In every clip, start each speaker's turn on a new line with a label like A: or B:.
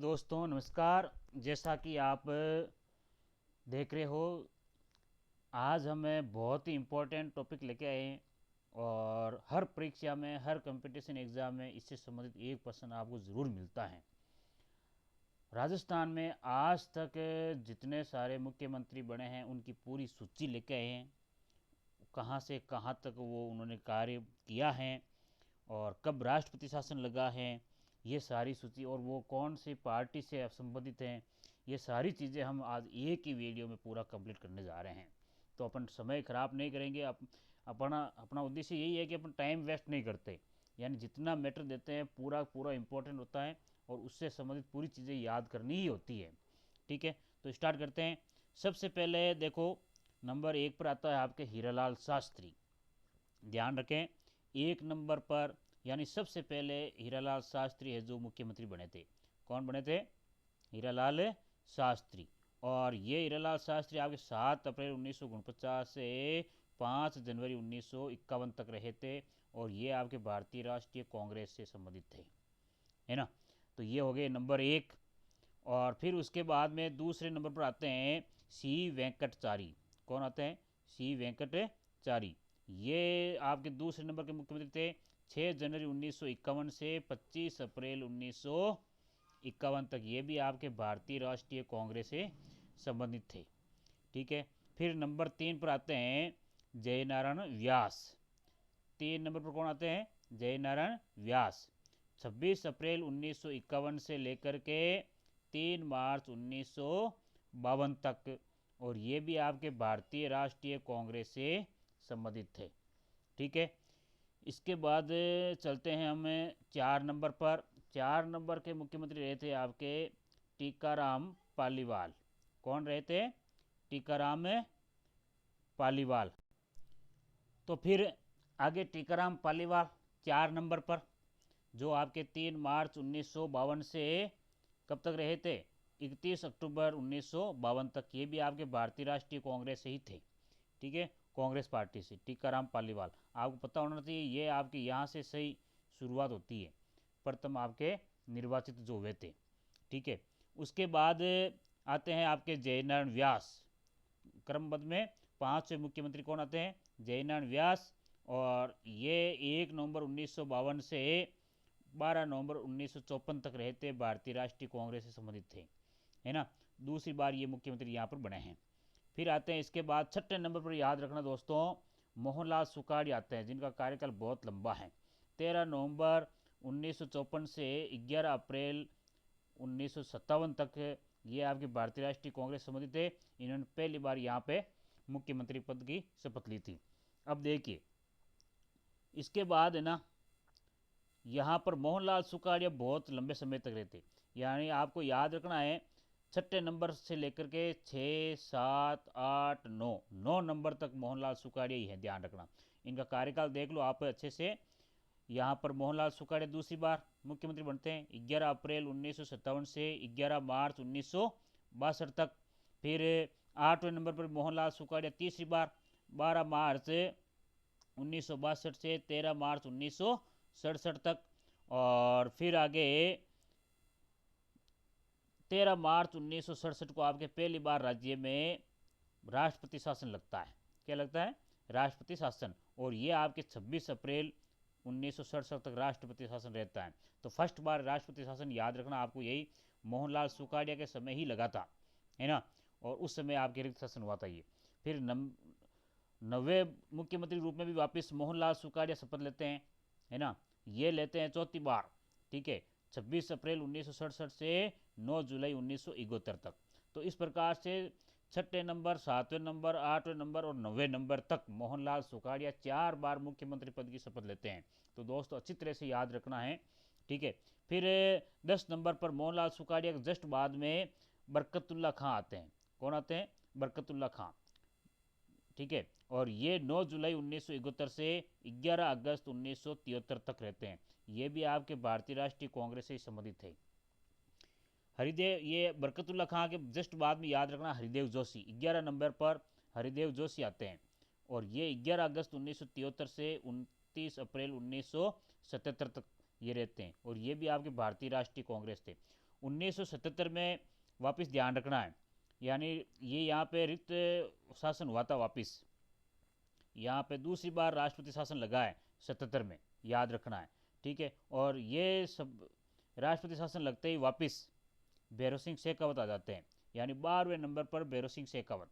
A: दोस्तों नमस्कार। जैसा कि आप देख रहे हो, आज हमें बहुत ही इम्पोर्टेंट टॉपिक लेके आए हैं और हर परीक्षा में, हर कंपटीशन एग्ज़ाम में इससे संबंधित एक प्रश्न आपको ज़रूर मिलता है। राजस्थान में आज तक जितने सारे मुख्यमंत्री बने हैं उनकी पूरी सूची लेके आए हैं, कहाँ से कहाँ तक वो उन्होंने कार्य किया है और कब राष्ट्रपति शासन लगा है, ये सारी सूची, और वो कौन सी पार्टी से संबंधित हैं, ये सारी चीज़ें हम आज एक ही वीडियो में पूरा कंप्लीट करने जा रहे हैं। तो अपन समय ख़राब नहीं करेंगे। अपना अपना उद्देश्य यही है कि अपन टाइम वेस्ट नहीं करते, यानी जितना मैटर देते हैं पूरा पूरा इम्पोर्टेंट होता है और उससे संबंधित पूरी चीज़ें याद करनी ही होती है। ठीक है, तो स्टार्ट करते हैं। सबसे पहले देखो, नंबर 1 पर आता है आपके हीरालाल शास्त्री। ध्यान रखें, 1 नंबर पर, यानी सबसे पहले हीरालाल शास्त्री है जो मुख्यमंत्री बने थे। कौन बने थे? हीरालाल शास्त्री। और ये हीरालाल शास्त्री आपके 7 अप्रैल 1949 से 5 जनवरी 1951 तक रहे थे और ये आपके भारतीय राष्ट्रीय कांग्रेस से संबंधित थे, है ना। तो ये हो गए नंबर 1। और फिर उसके बाद में दूसरे नंबर पर आते हैं सी वेंकटचारी। कौन आते हैं? सी वेंकटचारी। ये आपके दूसरे नंबर के मुख्यमंत्री थे। 6 जनवरी 1951 से 25 अप्रैल 1951 तक ये भी आपके भारतीय राष्ट्रीय कांग्रेस से संबंधित थे। ठीक है, फिर नंबर 3 पर आते हैं जयनारायण व्यास। 3 नंबर पर कौन आते हैं? जयनारायण व्यास। 26 अप्रैल 1951 से लेकर के 3 मार्च 1952 तक, और ये भी आपके भारतीय राष्ट्रीय कांग्रेस से संबंधित थे। ठीक है, इसके बाद चलते हैं हम 4 नंबर पर। 4 नंबर के मुख्यमंत्री रहे थे आपके टीकाराम पालीवाल। कौन रहे थे? टीकाराम पालीवाल। तो फिर आगे टीकाराम पालीवाल 4 नंबर पर, जो आपके 3 मार्च 1952 से कब तक रहे थे? 31 अक्टूबर 1952 तक। ये भी आपके भारतीय राष्ट्रीय कांग्रेस से ही थे। ठीक है, कांग्रेस पार्टी से टीकाराम पालीवाल। आपको पता होना चाहिए ये आपके यहाँ से सही शुरुआत होती है, प्रथम आपके निर्वाचित जो हुए थे। ठीक है, उसके बाद आते हैं आपके जयनारायण व्यास। क्रमबद्ध में 5वें मुख्यमंत्री कौन आते हैं? जयनारायण व्यास। और ये 1 नवंबर 1952 से 12 नवंबर 1954 तक रहे थे, भारतीय राष्ट्रीय कांग्रेस से संबंधित थे, है ना। दूसरी बार ये मुख्यमंत्री यहाँ पर बने हैं। फिर आते हैं इसके बाद 6 नंबर पर, याद रखना दोस्तों, मोहनलाल सुखाड़ी आते हैं, जिनका कार्यकाल बहुत लंबा है। 13 नवंबर 1954 से 11 अप्रैल 1957 तक ये आपकी भारतीय राष्ट्रीय कांग्रेस संबंधित थे। इन्होंने पहली बार यहाँ पे मुख्यमंत्री पद की शपथ ली थी। अब देखिए, इसके बाद है ना, यहाँ पर मोहनलाल सुखाड़िया बहुत लंबे समय तक रहे थे, यानी आपको याद रखना है 6 नंबर से लेकर के 6, 7, 8, 9, 9 नंबर तक मोहनलाल सुखाड़िया ही है, ध्यान रखना। इनका कार्यकाल देख लो आप अच्छे से। यहाँ पर मोहनलाल सुखाड़िया दूसरी बार मुख्यमंत्री बनते हैं 11 अप्रैल 1957 से 11 मार्च 1962 तक। फिर 8वें नंबर पर मोहनलाल सुखाड़िया तीसरी बार 12 मार्च 1962 से 13 मार्च 1967 तक। और फिर आगे 13 मार्च 1967 को आपके पहली बार राज्य में राष्ट्रपति शासन लगता है। क्या लगता है? राष्ट्रपति शासन। और ये आपके 26 अप्रैल 1967 तक राष्ट्रपति शासन रहता है। तो फर्स्ट बार राष्ट्रपति शासन, याद रखना आपको, यही मोहनलाल सुखाड़िया के समय ही लगा था, है ना। और उस समय आपके रिक्त शासन हुआ था ये। फिर नवे मुख्यमंत्री रूप में भी वापस मोहनलाल सुखाड़िया शपथ लेते हैं, है ना। ये लेते हैं चौथी बार। ठीक है, 26 अप्रैल 1967 से 9 जुलाई 1971 तक। तो इस प्रकार से 6 नंबर, 7वें नंबर, 8वें नंबर और 9वें नंबर तक मोहनलाल सुखाड़िया 4 बार मुख्यमंत्री पद की शपथ लेते हैं। तो दोस्तों अच्छी तरह से याद रखना है। ठीक है, फिर 10 नंबर पर मोहनलाल सुखाड़िया के जस्ट बाद में बरकतुल्ला खां आते हैं। कौन आते हैं? बरकतुल्ला खां। ठीक है, और ये 9 जुलाई 1971 से 11 अगस्त 1973 तक रहते हैं। ये भी आपके भारतीय राष्ट्रीय कांग्रेस से संबंधित थे। हरिदेव, ये बरकतुल्ला खां के जस्ट बाद में याद रखना हरिदेव जोशी, 11 नंबर पर हरिदेव जोशी आते हैं। और ये 11 अगस्त 1973 से 29 अप्रैल 1977 तक ये रहते हैं, और ये भी आपके भारतीय राष्ट्रीय कांग्रेस थे। 1977 में वापस ध्यान रखना है, यानी ये यहाँ पे रिक्त शासन हुआ था वापस, यहाँ पे दूसरी बार राष्ट्रपति शासन लगा है 77 में, याद रखना है। ठीक है, और ये सब राष्ट्रपति शासन लगते ही वापस भैरव सिंह शेखावत आ जाते हैं, यानी 12वें नंबर पर भैरव सिंह शेखावत।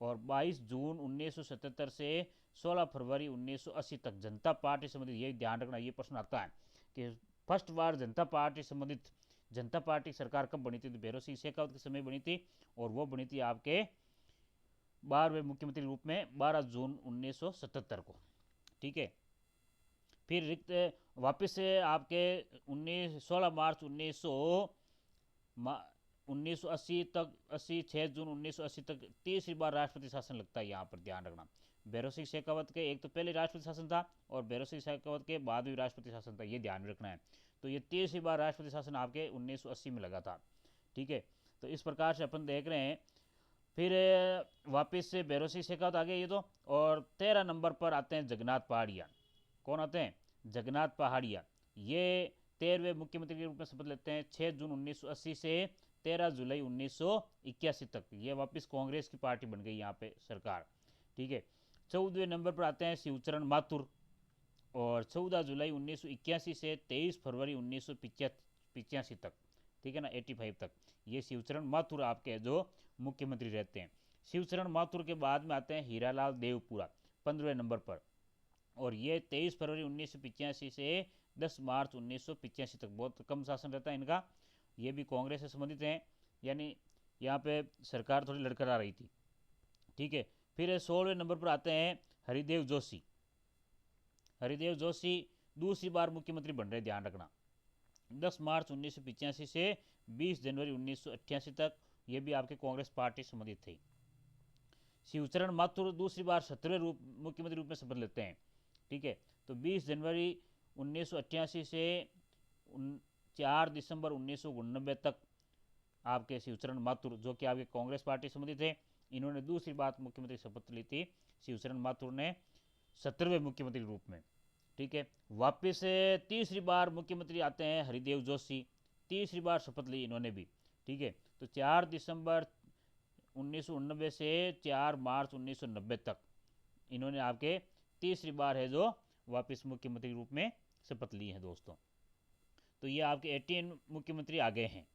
A: और 22 जून 1977 से 16 फरवरी 1980 तक जनता पार्टी संबंधित, ये ध्यान रखना, ये प्रश्न आता है कि फर्स्ट बार जनता पार्टी संबंधित, जनता पार्टी सरकार कब बनी थी, तो भैरव सिंह शेखावत के समय बनी थी, और वो बनी थी आपके 12वें मुख्यमंत्री रूप में 12 जून 1977 को। ठीक है, फिर रिक्त वापस से आपके 16 मार्च 1980 तक, 6 जून 1980 तक तीसरी बार राष्ट्रपति शासन लगता है, यहाँ पर ध्यान रखना। भैरव सिंह शेखावत के एक तो पहले राष्ट्रपति शासन था, और भैरव सिंह शेखावत के बाद भी राष्ट्रपति शासन था, ये ध्यान में रखना है। तो ये तीसरी बार राष्ट्रपति शासन आपके 1980 में लगा था। ठीक है, तो इस प्रकार से अपन देख रहे हैं। फिर वापस से भैरव सिंह शेखावत आ गए ये तो, और 13 नंबर पर आते हैं जगन्नाथ पहाड़िया। कौन आते हैं? जगन्नाथ पहाड़िया। ये 13वें मुख्यमंत्री के रूप में शपथ लेते हैं 6 जून 1980 से 13 जुलाई 1981 तक। ये वापस कांग्रेस की पार्टी बन गई यहाँ पे सरकार। ठीक है, 14वें नंबर पर आते हैं शिवचरण माथुर, और 14 जुलाई 1981 से 23 फरवरी 1985 तक, ठीक है ना, 85 तक ये शिवचरण माथुर आपके जो मुख्यमंत्री रहते हैं। शिवचरण माथुर के बाद में आते हैं हीरालाल देवपुरा 15वें नंबर पर, और ये 23 फरवरी 1985 से 10 मार्च 1985 तक, बहुत कम शासन रहता है इनका। ये भी कांग्रेस से संबंधित हैं, यानी यहाँ पे सरकार थोड़ी लड़कर आ रही थी। ठीक है, फिर 16वें नंबर पर आते हैं हरिदेव जोशी। हरिदेव जोशी दूसरी बार मुख्यमंत्री बन रहे, ध्यान रखना, 10 मार्च 1985 से 20 जनवरी 1988 तक। ये भी आपके कांग्रेस पार्टी संबंधित थे। शिवचरण माथुर दूसरी बार 17वें मुख्यमंत्री रूप में शपथ लेते हैं। ठीक है, तो 20 जनवरी 1988 से 4 दिसंबर 1989 तक आपके शिवचरण माथुर, जो कि आपके कांग्रेस पार्टी संबंधित थे, इन्होंने दूसरी बार मुख्यमंत्री शपथ ली थी शिवचरण माथुर ने 17वें मुख्यमंत्री रूप में। ठीक है, वापस तीसरी बार मुख्यमंत्री आते हैं हरिदेव जोशी, तीसरी बार शपथ ली इन्होंने भी। ठीक है, तो 4 दिसंबर 1989 से 4 मार्च 1990 तक इन्होंने आपके तीसरी बार है जो वापस मुख्यमंत्री रूप में शपथ ली है दोस्तों। तो ये आपके 18 मुख्यमंत्री आ गए हैं।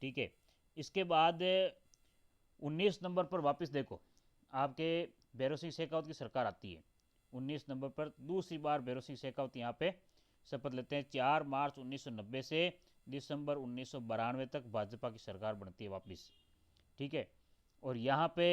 A: ठीक है, इसके बाद 19 नंबर पर वापस देखो आपके भैरव सिंह शेखावत की सरकार आती है। 19 नंबर पर दूसरी बार भैरव सिंह शेखावत यहाँ पे शपथ लेते हैं। 4 मार्च 1990 से दिसंबर 1992 तक भाजपा की सरकार बनती है वापस। ठीक है, और यहाँ पे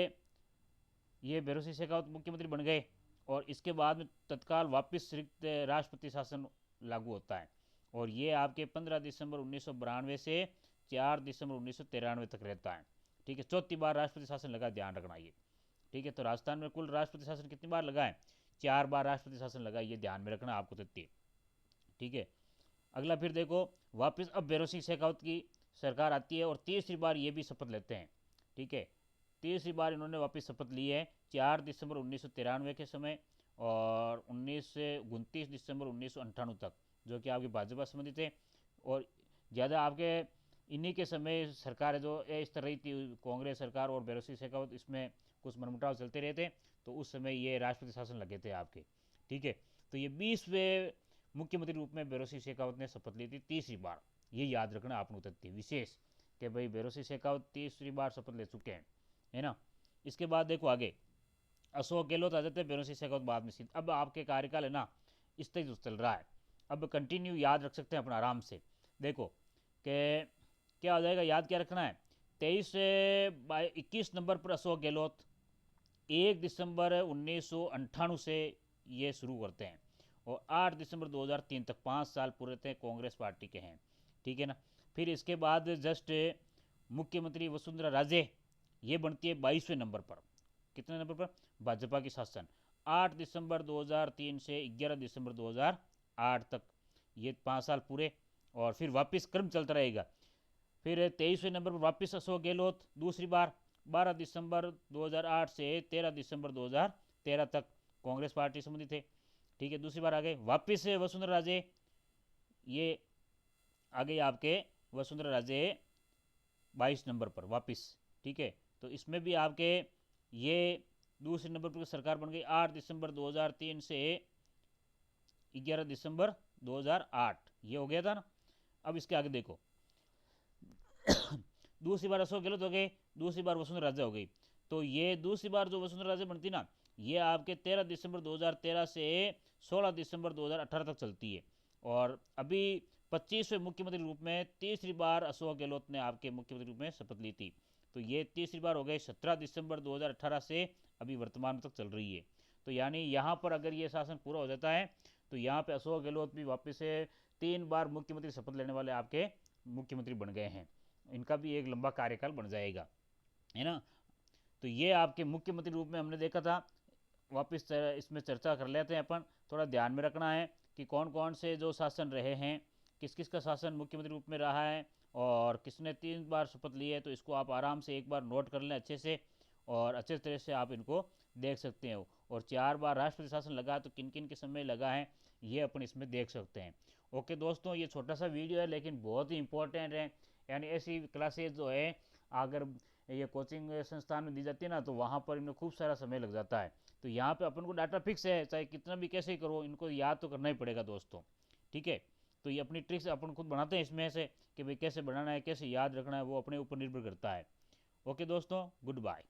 A: ये भैरव सिंह शेखावत मुख्यमंत्री बन गए, और इसके बाद में तत्काल वापस रिक्त राष्ट्रपति शासन लागू होता है, और ये आपके 15 दिसंबर 1992 से 4 दिसंबर 1993 तक रहता है। ठीक है, चौथी बार राष्ट्रपति शासन लगा, ध्यान रखना ये। ठीक है, तो राजस्थान में कुल राष्ट्रपति शासन कितनी बार लगा है? 4 बार राष्ट्रपति शासन लगा, ये ध्यान में रखना आपको तथ्य। ठीक है, अगला फिर देखो वापस अब भैरव सिंह शेखावत की सरकार आती है, और तीसरी बार ये भी शपथ लेते हैं। ठीक है, तीसरी बार इन्होंने वापस शपथ ली है 4 दिसंबर 1993 के समय, और 29 दिसंबर 1998 तक, जो कि आपकी भाजपा संबंधित है। और ज़्यादा आपके इन्हीं के समय सरकार है जो इस तरह रही थी कांग्रेस सरकार, और भैरव सिंह शेखावत, इसमें कुछ मनमुटाव चलते रहते, तो उस समय ये राष्ट्रपति शासन लगे थे आपके। ठीक है, तो ये 20वें मुख्यमंत्री रूप में भैरव सिंह शेखावत ने शपथ ली थी तीसरी बार। ये याद रखना आपको तथ्य विशेष, कि भाई भैरव सिंह शेखावत तीसरी बार शपथ ले चुके हैं, है ना। इसके बाद देखो आगे अशोक गहलोत आ जाते हैं, भैरव सिंह शेखावत बाद में सीध। अब आपके कार्यकाल है ना इस तरह चल रहा है, अब कंटिन्यू याद रख सकते हैं अपना आराम से। देखो कि क्या हो जाएगा, याद क्या रखना है, 21 नंबर पर अशोक गहलोत 1 दिसंबर 1998 से ये शुरू करते हैं, और 8 दिसंबर 2003 तक 5 साल पूरे थे कांग्रेस पार्टी के हैं। ठीक है ना। फिर इसके बाद जस्ट मुख्यमंत्री वसुंधरा राजे ये बनती है 22वें नंबर पर। कितने नंबर पर? भाजपा की शासन 8 दिसंबर 2003 से 11 दिसंबर 2008 तक, ये 5 साल पूरे, और फिर वापस क्रम चलता रहेगा। फिर 23वें नंबर पर वापस अशोक गहलोत दूसरी बार 12 दिसंबर 2008 से 13 दिसंबर 2013 तक कांग्रेस पार्टी संबंधित थे। ठीक है, दूसरी बार आ गए वापस वसुंधरा राजे, ये आ गई आपके वसुंधरा राजे 22 नंबर पर वापस, ठीक है। तो इसमें भी आपके ये दूसरे नंबर पर सरकार बन गई 8 दिसंबर 2003 से 11 दिसंबर 2008, ये हो गया था ना। अब इसके आगे देखो दूसरी बार अशोक गहलोत हो गए, दूसरी बार वसुंधरा राजे हो गई। तो ये दूसरी बार जो वसुंधरा राजे बनती ना, ये आपके 13 दिसंबर 2013 से 16 दिसंबर 2018 तक चलती है। और अभी 25वें मुख्यमंत्री रूप में तीसरी बार अशोक गहलोत ने आपके मुख्यमंत्री रूप में शपथ ली थी। तो ये तीसरी बार हो गई 17 दिसंबर 2018 से अभी वर्तमान तक चल रही है। तो यानी यहाँ पर अगर ये शासन पूरा हो जाता है तो यहाँ पे अशोक गहलोत भी वापस से 3 बार मुख्यमंत्री शपथ लेने वाले आपके मुख्यमंत्री बन गए हैं। इनका भी एक लंबा कार्यकाल बन जाएगा, है ना। तो ये आपके मुख्यमंत्री रूप में हमने देखा था। वापस इसमें चर्चा कर लेते हैं अपन। थोड़ा ध्यान में रखना है कि कौन कौन से जो शासन रहे हैं, किस किस का शासन मुख्यमंत्री रूप में रहा है और किसने 3 बार शपथ ली है। तो इसको आप आराम से एक बार नोट कर लें अच्छे से, और अच्छे तरह से आप इनको देख सकते हो। और 4 बार राष्ट्रपति शासन लगा तो किन किन के समय लगा है ये अपन इसमें देख सकते हैं। ओके दोस्तों, ये छोटा सा वीडियो है लेकिन बहुत ही इंपॉर्टेंट है। यानी ऐसी क्लासेज जो है अगर ये कोचिंग संस्थान में दी जाती है ना, तो वहाँ पर इनमें खूब सारा समय लग जाता है। तो यहाँ पे अपन को डाटा फिक्स है, चाहे कितना भी कैसे ही करो, इनको याद तो करना ही पड़ेगा दोस्तों, ठीक है। तो ये अपनी ट्रिक्स अपन खुद बनाते हैं इसमें से कि भाई कैसे बनाना है, कैसे याद रखना है, वो अपने ऊपर निर्भर करता है। ओके दोस्तों, गुड बाय।